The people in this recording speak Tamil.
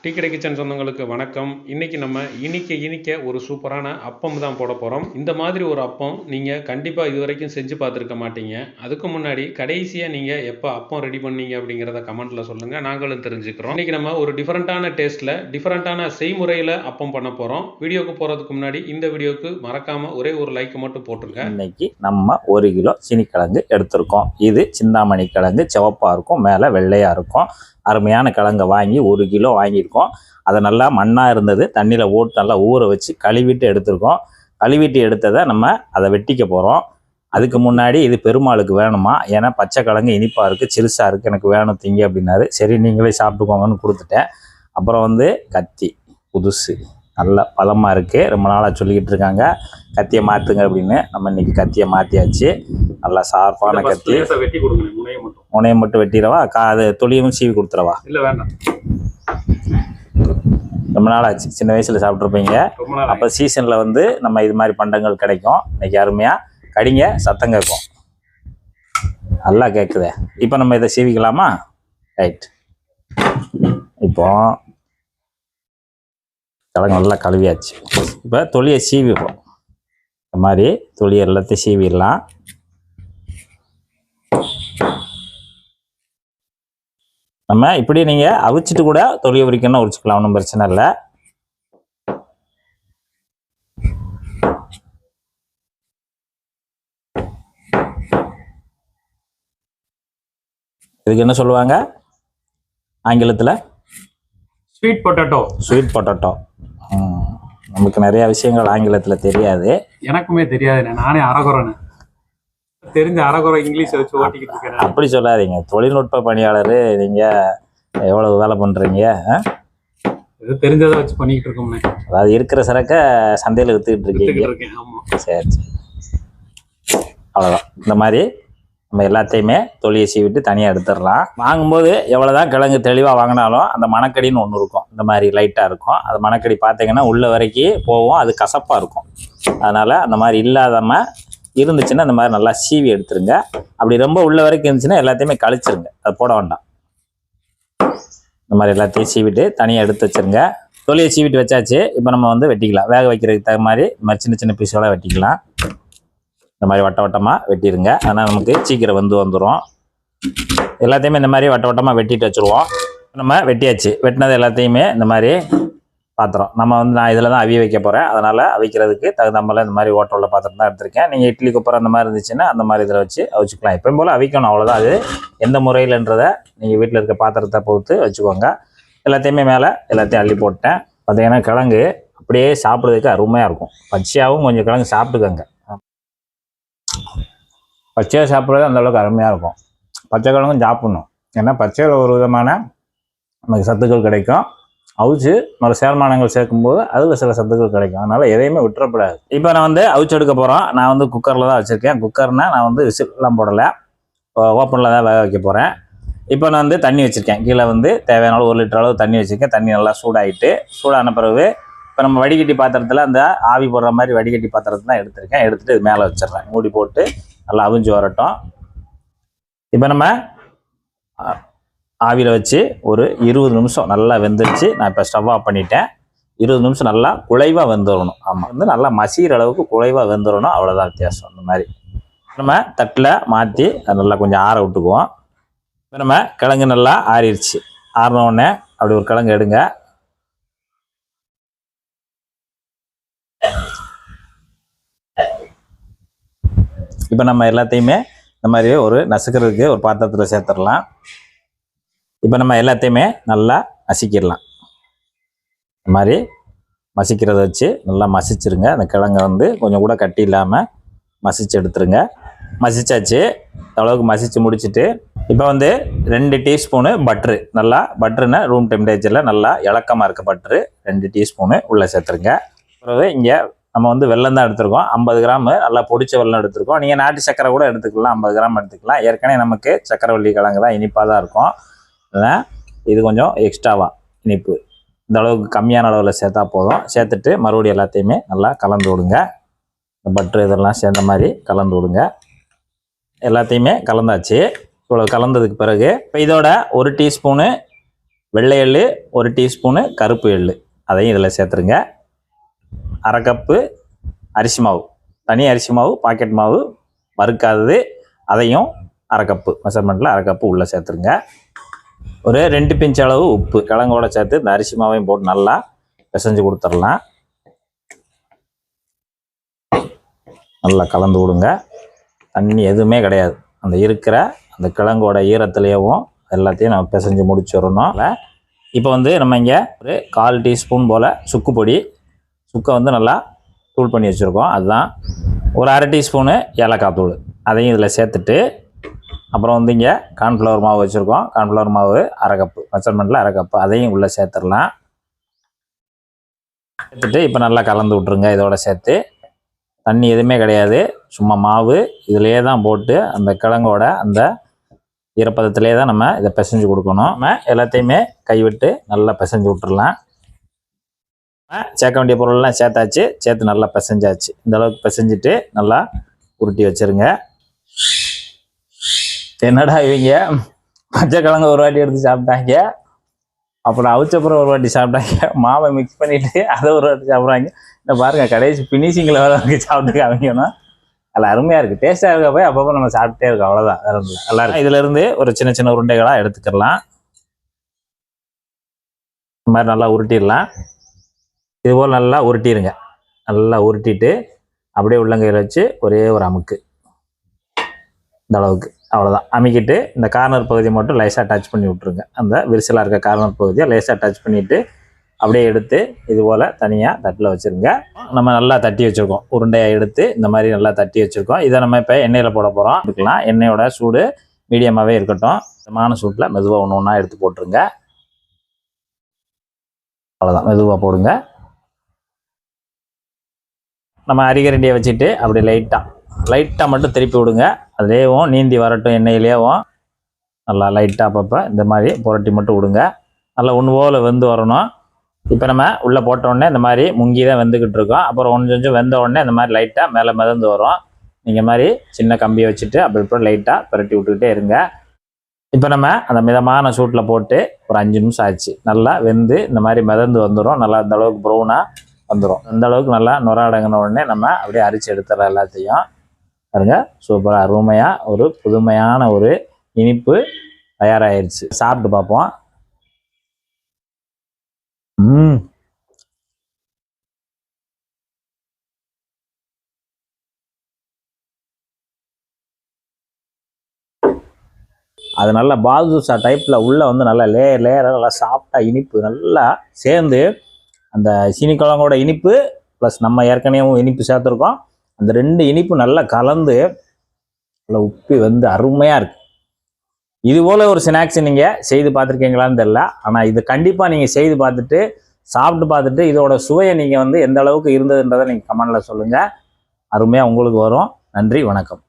டீ கடை கிச்சன் சொந்தங்களுக்கு வணக்கம். இன்றைக்கி நம்ம இனிக்க ஒரு சூப்பரான அப்பம் தான் போட போகிறோம். இந்த மாதிரி ஒரு அப்பம் நீங்கள் கண்டிப்பாக இது வரைக்கும் செஞ்சு பார்த்துருக்க மாட்டீங்க. அதுக்கு முன்னாடி கடைசியாக நீங்கள் எப்போ அப்பம் ரெடி பண்ணீங்க அப்படிங்கிறத கமெண்ட்டில் சொல்லுங்கள், நாங்களும் தெரிஞ்சுக்கிறோம். இன்றைக்கி நம்ம ஒரு டிஃப்ரெண்ட்டான டேஸ்ட்டில் டிஃப்ரெண்ட்டான செய்முறையில் அப்பம் பண்ண போகிறோம். வீடியோக்கு போகிறதுக்கு முன்னாடி இந்த வீடியோவுக்கு மறக்காமல் ஒரே ஒரு லைக் மட்டும் போட்டுருங்க. இன்னைக்கு நம்ம 1 கிலோ சீனிக்கிழங்கு எடுத்திருக்கோம். இது சிந்தாமணி கிழங்கு, சிவப்பாக இருக்கும், மேலே வெள்ளையாக இருக்கும். அருமையான கிழங்கை வாங்கி 1 கிலோ வாங்கியிருக்கோம். அதை நல்லா மண்ணாக இருந்தது, தண்ணியில் ஓட்டு நல்லா ஊற வச்சு கழுவிட்டு எடுத்திருக்கோம். கழுவிட்டு எடுத்ததை நம்ம அதை வெட்டிக்க போகிறோம். அதுக்கு முன்னாடி இது பெருமாளுக்கு வேணுமா, ஏன்னா பச்சை கிழங்கு இனிப்பாக இருக்குது, சிறுசாக இருக்குது, எனக்கு வேணும் திங்க அப்படின்னாரு. சரி நீங்களே சாப்பிட்டுக்கோங்கன்னு கொடுத்துட்டேன். அப்புறம் கத்தி புதுசு நல்ல பலமாக இருக்குது, ரொம்ப நாளாக சொல்லிக்கிட்டு இருக்காங்க கத்தியை மாற்றுங்க அப்படின்னு. நம்ம இன்றைக்கி கத்தியை மாற்றியாச்சு. நல்லா ஷார்ப்பான கத்தி. வெட்டி கொடுங்க, முனையை மட்டும் வெட்டிடவா, அது தொலியும் சீவி கொடுத்துடவா? இல்லை வேண்டாம், ரொம்ப நாள் ஆச்சு, சின்ன வயசில் சாப்பிட்ருப்பீங்க. அப்போ சீசனில் நம்ம இது மாதிரி பண்டங்கள் கிடைக்கும். இன்றைக்கி அருமையாக கடிங்க, சத்தம் கேட்கும், நல்லா கேட்குதே. இப்போ நம்ம இதை சீவிக்கலாமா? ரைட். இப்போ கிழங்கு நல்லா கழுவியாச்சு. இப்போ தொலியை சீவிப்போம். இந்த மாதிரி தொலியை எல்லாத்தையும் சீவிடலாம். நம்ம இப்படி நீங்கள் அவிச்சிட்டு கூட தொலியை உரிக்கணும்னு உரிச்சுக்கலாம், ஒன்றும் பிரச்சனை இல்லை. இதுக்கு என்ன சொல்லுவாங்க ஆங்கிலத்தில்? Sweet potato. Sweet potato. நமக்கு நிறைய விஷயங்கள் ஆங்கிலத்தில் தெரியாது. எனக்குமே தெரியாது, நானே அரகுறேன்னு தெரிஞ்ச அரகுறை இங்கிலீஷ் வச்சு ஓட்டிக்கிட்டு இருக்கேன். அப்படி சொல்லாதீங்க, தொழில்நுட்ப பணியாளர் நீங்கள் எவ்வளவு வேலை பண்ணுறீங்க? தெரிஞ்சதை வச்சு பண்ணிக்கிட்டு இருக்கோம்னே. அதாவது இருக்கிற சரக்கை சந்தையில் விற்றுக்கிட்டு இருக்கீங்க. சரி, அவ்வளோதான். இந்த மாதிரி நம்ம எல்லாத்தையுமே தொலியை சீவிட்டு தனியாக எடுத்துடலாம். வாங்கும்போது எவ்வளோதான் கிழங்கு தெளிவாக வாங்கினாலும் அந்த மணக்கடின்னு ஒன்று இருக்கும், இந்த மாதிரி லைட்டாக இருக்கும். அது மணக்கடி பார்த்தீங்கன்னா உள்ள வரைக்கும் போவோம், அது கசப்பாக இருக்கும். அதனால் அந்த மாதிரி இல்லாதமல் இருந்துச்சுன்னா இந்த மாதிரி நல்லா சீவி எடுத்துருங்க. அப்படி ரொம்ப உள்ள வரைக்கும் இருந்துச்சுன்னா எல்லாத்தையுமே கழிச்சிருங்க, அது போட வேண்டாம். இந்த மாதிரி எல்லாத்தையும் சீவிட்டு தனியாக எடுத்து வச்சுருங்க. தொலியை சீவிட்டு வச்சாச்சு. இப்போ நம்ம வெட்டிக்கலாம். வேக வைக்கிறதுக்கு தகுந்த மாதிரி இந்த மாதிரி சின்ன சின்ன பீஸோட வெட்டிக்கலாம். இந்த மாதிரி வட்ட வட்டமாக வெட்டிடுங்க, அதனால் நமக்கு சீக்கிரம் வந்துடும். எல்லாத்தையுமே இந்த மாதிரி வட்ட வட்டமாக வெட்டிட்டு வச்சுருவோம். நம்ம வெட்டியாச்சு. வெட்டினது எல்லாத்தையுமே இந்த மாதிரி பாத்திரம் நான் இதில் தான் அவிய வைக்க போகிறேன். அதனால் அவிக்கிறதுக்கு தகுந்தாமல் இந்த மாதிரி ஓட்ட உள்ள பாத்திரம் தான் எடுத்திருக்கேன். நீங்கள் இட்லி குப்பர் அந்த மாதிரி இருந்துச்சுன்னா அந்த மாதிரி இதில் வச்சு அவிச்சிக்கலாம். எப்பயும் போல் அவிக்கணும், அவ்வளோதான். அது எந்த முறையில்ன்றதை நீங்கள் வீட்டில் இருக்க பாத்திரத்தை பொறுத்து வச்சுக்கோங்க. எல்லாத்தையுமே மேலே எல்லாத்தையும் அள்ளி போட்டேன். பார்த்தீங்கன்னா கிழங்கு அப்படியே சாப்பிட்றதுக்கு அருமையாக இருக்கும். பச்சையாகவும் கொஞ்சம் கிழங்கு சாப்பிட்டுக்கோங்க. பச்சையாக சாப்பிட்றது அந்தளவுக்கு அருமையாக இருக்கும். பச்சை கிழங்கும் சாப்பிட்ணும், ஏன்னா பச்சையில் ஒரு விதமான நமக்கு சத்துக்கள் கிடைக்கும். அவிச்சு மற்ற சேர்மானங்கள் சேர்க்கும்போது அதில் சில சத்துக்கள் கிடைக்கும். அதனால் எதையுமே விட்டுறப்படாது. இப்போ நான் அவிச்சு எடுக்க போகிறோம். நான் குக்கரில் தான் வச்சுருக்கேன். குக்கர்னால் நான் விசில்லாம் போடலை, ஓப்பனில் தான் வேக வைக்க போகிறேன். இப்போ நான் தண்ணி வச்சுருக்கேன். கீழே தேவையான 1 லிட்டர் அளவு தண்ணி வச்சுருக்கேன். தண்ணி நல்லா சூடாகிட்டு, சூடான பிறகு இப்போ நம்ம வடிகட்டி பாத்திரத்தில் அந்த ஆவி போடுற மாதிரி வடிகட்டி பாத்திரத்தை தான் எடுத்திருக்கேன். எடுத்துகிட்டு இது மேலே வச்சிடுறேன். மூடி போட்டு நல்லா அவிஞ்சு வரட்டும். இப்போ நம்ம ஆவியில் வச்சு ஒரு 20 நிமிஷம் நல்லா வெந்துருச்சு. நான் இப்போ ஸ்டவ் ஆஃப் பண்ணிட்டேன். 20 நிமிஷம் நல்லா குழைவாக வெந்துடணும். ஆமாம், நல்லா மசிகிற அளவுக்கு குழைவாக வெந்துடணும், அவ்வளோதான் வித்தியாசம். இந்த மாதிரி நம்ம தட்டில் மாற்றி நல்லா கொஞ்சம் ஆற விட்டுக்குவோம். இப்போ நம்ம கிழங்கு நல்லா ஆறிடுச்சு. ஆறினோடனே அப்படி ஒரு கிழங்கு எடுங்க. இப்போ நம்ம எல்லாத்தையுமே இந்த மாதிரி ஒரு நசுக்கிறதுக்கு ஒரு பாத்திரத்தில் சேர்த்துடலாம். இப்போ நம்ம எல்லாத்தையுமே நல்லா மசிக்கிடலாம். இந்த மாதிரி மசிக்கிறத வச்சு நல்லா மசிச்சிருங்க. அந்த கிழங்கை கொஞ்சம் கூட கட்டி இல்லாமல் மசிச்சு எடுத்துருங்க. மசிச்சாச்சு. அளவுக்கு மசிச்சு முடிச்சுட்டு இப்போ 2 டீஸ்பூனு பட்ரு, நல்லா பட்ருன்னா ரூம் டெம்பரேச்சரில் நல்லா இலக்கமாக இருக்க பட்ரு 2 டீஸ்பூனு உள்ளே சேர்த்துருங்க. பிறகு இங்கே நம்ம வெல்லம் தான் எடுத்துருக்கோம். 50 கிராம் நல்லா பொடிச்ச வெல்லம் எடுத்துருக்கோம். நீங்கள் நாட்டு சக்கரை கூட எடுத்துக்கலாம், 50 கிராம் எடுத்துக்கலாம். ஏற்கனவே நமக்கு சக்கரவள்ளி கிழங்கு தான் இனிப்பாக தான் இருக்கும். இது கொஞ்சம் எக்ஸ்ட்ராவாக இனிப்பு இந்த அளவுக்கு கம்மியான அளவில் சேர்த்தா போதும். சேர்த்துட்டு மறுபடியும் எல்லாத்தையுமே நல்லா கலந்து விடுங்க. பட்ரு இதெல்லாம் சேர்ந்த மாதிரி கலந்து விடுங்க. எல்லாத்தையுமே கலந்தாச்சு. இவ்வளோ கலந்ததுக்கு பிறகு இப்போ இதோட 1 டீஸ்பூனு வெள்ளை எள்ளு 1 டீஸ்பூனு, கருப்பு எள்ளு அதையும் இதில் சேர்த்துருங்க. 1/2 கப்பு அரிசி மாவு, தனி அரிசி மாவு, பாக்கெட் மாவு வறுக்காதது, அதையும் 1/2 கப்பு மெஷர்மெண்ட்டில் 1/2 கப்பு உள்ளே சேர்த்துருங்க. ஒரு 2 பிஞ்ச் அளவு உப்பு கிழங்கோட சேர்த்து இந்த அரிசி மாவையும் போட்டு நல்லா பிசைஞ்சு கொடுத்துடலாம். நல்லா கலந்து விடுங்க. தண்ணி எதுவுமே கிடையாது, அந்த இருக்கிற அந்த கிழங்கோட ஈரத்துலேயும் எல்லாத்தையும் நம்ம பிசைஞ்சு முடிச்சிடணும். இப்போ நம்ம இங்கே ஒரு 1/4 டீஸ்பூன் போல் சுக்கு பொடி, சுக்கை நல்லா தூள் பண்ணி வச்சுருக்கோம். அதுதான் ஒரு 1/2 டீஸ்பூனு ஏலக்காய் தூள் அதையும் இதில் சேர்த்துட்டு, அப்புறம் இங்கே கார்ன்ஃப்ளவர் மாவு வச்சுருக்கோம். கார்ன்ஃப்ளவர் மாவு 1/2 கப்பு மெஷர்மெண்ட்டில் 1/2 கப்பு அதையும் உள்ளே சேர்த்துடலாம். சேர்த்துட்டு இப்போ நல்லா கலந்து விட்ருங்க. இதோட சேர்த்து தண்ணி எதுவுமே கிடையாது, சும்மா மாவு இதிலே தான் போட்டு அந்த கிழங்கோட அந்த ஈரப்பதத்திலே தான் நம்ம இதை பிசைஞ்சு கொடுக்கணும். நம்ம எல்லாத்தையுமே கைவிட்டு நல்லா பிசைஞ்சு விட்டுறலாம். சேர்க்க வேண்டிய பொருள்லாம் சேர்த்தாச்சு, சேர்த்து நல்லா பிசைஞ்சாச்சு. இந்த அளவுக்கு பிசைஞ்சிட்டு நல்லா உருட்டி வச்சுருங்க. என்னடா இவங்க பச்சைக்கிழங்கு ஒரு வாட்டி எடுத்து சாப்பிட்டாங்க, அப்புறம் அவிச்சப்புறம் ஒரு வாட்டி சாப்பிட்டாங்க, மாவை மிக்ஸ் பண்ணிவிட்டு அதை ஒரு வாட்டி சாப்பிட்றாங்க. இந்த பாருங்கள் கடைசி ஃபினிஷிங்கில் வர சாப்பிட்டு காமிக்கணும். நல்லா அருமையாக இருக்குது, டேஸ்ட்டாக இருக்க போய் அப்பப்போ நம்ம சாப்பிட்டே இருக்கோம். அவ்வளோதான், வேறு இல்லை. எல்லாரும் இதிலேருந்து ஒரு சின்ன சின்ன உருண்டைகளாக எடுத்துக்கலாம். இந்த மாதிரி நல்லா உருட்டிடலாம். இதுபோல் நல்லா உருட்டிடுங்க. நல்லா உருட்டிட்டு அப்படியே உள்ளங்கையில் வச்சு ஒரே ஒரு அமுக்கு, இந்த அளவுக்கு, அவ்வளோதான். அமுக்கிட்டு இந்த கார்னர் பகுதியை மட்டும் லேசாக டச் பண்ணி விட்ருங்க. அந்த விரிசலாக இருக்க கார்னர் பகுதியை லேசாக டச் பண்ணிவிட்டு அப்படியே எடுத்து இதுபோல் தனியாக தட்டில் வச்சுருங்க. நம்ம நல்லா தட்டி வச்சுருக்கோம், உருண்டையாக எடுத்து இந்த மாதிரி நல்லா தட்டி வச்சுருக்கோம். இதை நம்ம இப்போ எண்ணெயில் போட போகிறோம். எடுக்கலாம். எண்ணெயோட சூடு மீடியமாகவே இருக்கட்டும். மிதமான சூட்டில் மெதுவாக ஒன்று ஒன்றா எடுத்து போட்டுருங்க. அவ்வளோதான், மெதுவாக போடுங்க. நம்ம அரிகரண்டியை வச்சுட்டு அப்படி லைட்டாக மட்டும் திருப்பி விடுங்க. அதுலேயும் நீந்தி வரட்டும், எண்ணெயிலேயும் நல்லா லைட்டாக அப்பப்போ இந்த மாதிரி புரட்டி மட்டும் விடுங்க. நல்லா ஒன்று போல் வெந்து வரணும். இப்போ நம்ம உள்ளே போட்டோடனே இந்த மாதிரி முங்கி தான் வெந்துக்கிட்டு இருக்கோம். அப்புறம் கொஞ்சம் வெந்த உடனே இந்த மாதிரி லைட்டாக மேலே மிதந்து வரும். நீங்கள் மாதிரி சின்ன கம்பியை வச்சுட்டு அப்படி லைட்டாக புரட்டி விட்டுக்கிட்டே இருங்க. இப்போ நம்ம அந்த மிதமான சூட்டில் போட்டு ஒரு 5 நிமிஷம் ஆச்சு. நல்லா வெந்து இந்த மாதிரி மிதந்து வந்துடும். நல்லா இந்த அளவுக்கு ப்ரௌனாக வந்துடும். இந்த அளவுக்கு நல்லா நுர உடனே நம்ம அப்படியே அரிச்சு எடுத்துடலாம் எல்லாத்தையும். பாருங்க, சூப்பராக அருமையாக ஒரு புதுமையான ஒரு இனிப்பு தயாராகிடுச்சு. சாப்பிட்டு பார்ப்போம். அது நல்லா பாதுஷா டைப்பில் உள்ளே நல்லா லேயராக நல்லா சாஃப்டாக இனிப்பு நல்லா சேர்ந்து அந்த சீனிக்கிழங்கோட இனிப்பு ப்ளஸ் நம்ம ஏற்கனவே இனிப்பு சேர்த்துருக்கோம். அந்த 2 இனிப்பு நல்லா கலந்து நல்லா உப்பி வந்து அருமையாக இருக்குது. இதுபோல் ஒரு ஸ்நாக்ஸ் நீங்கள் செய்து பார்த்துருக்கீங்களான்னு தெரியல. ஆனால் இது கண்டிப்பாக நீங்கள் செய்து பார்த்துட்டு சாப்பிட்டு பார்த்துட்டு இதோட சுவையை நீங்கள் எந்த அளவுக்கு இருந்ததுன்றதை நீங்கள் கமெண்டில் சொல்லுங்கள். அருமையாக உங்களுக்கு வரும். நன்றி, வணக்கம்.